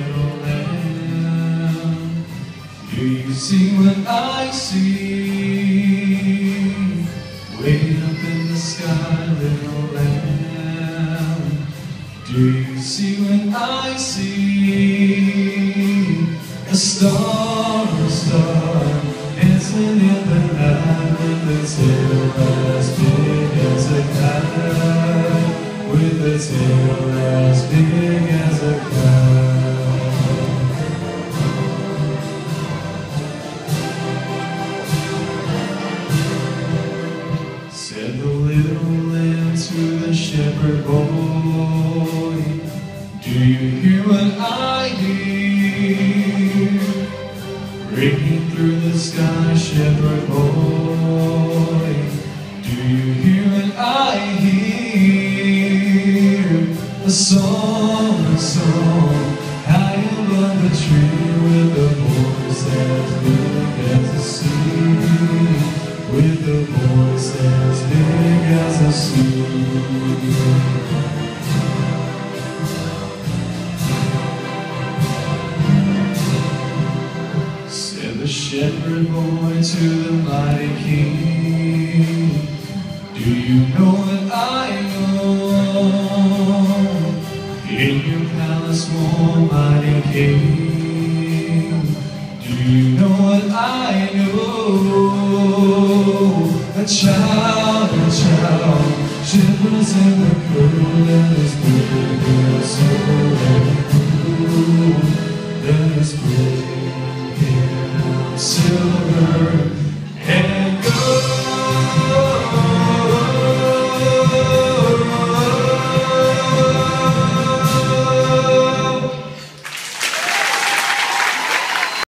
little lamb. Do you see what I see? Way up in the sky, little lamb. Do you see what I see? A star, dancing in the night with a tail as big as a kite, with a tail as big as a kite. Said the little lamb to the shepherd boy, do you hear what I hear? Breaking through the sky, shepherd boy, do you hear what I hear? A song, high above the tree, with a voice as big as the sea, with a voice as big as the sea. The shepherd boy to the mighty king, do you know what I know? In your palace warm, mighty king, do you know what I know? A child, shivers in the cold, and his good soul, let us bring him silver